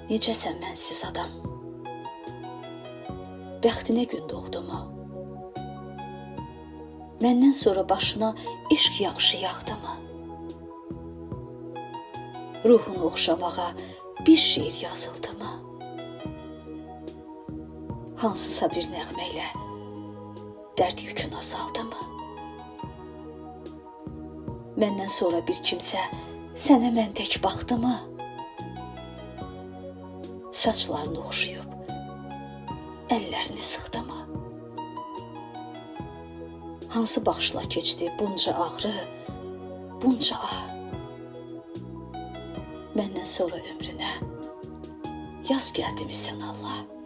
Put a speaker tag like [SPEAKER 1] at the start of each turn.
[SPEAKER 1] Necəsən mənsiz adam? Bəxtinə gün doğdumu? Məndən sonra başına eşq yağışı yağdımı? Ruhunu oxşamağa bir şeir yazıldımı? Hansısa bir nəğməylə dərd yükün azaldımı? Məndən sonra bir kimsə sənə mən tək baxdımı? Saçlarını oxşayıb, əllərini sıxdımı? Hansı baxışla keçdi bunca ağrı, bunca ah? Məndən sonra ömrünə yaz gəldimi sən Allah?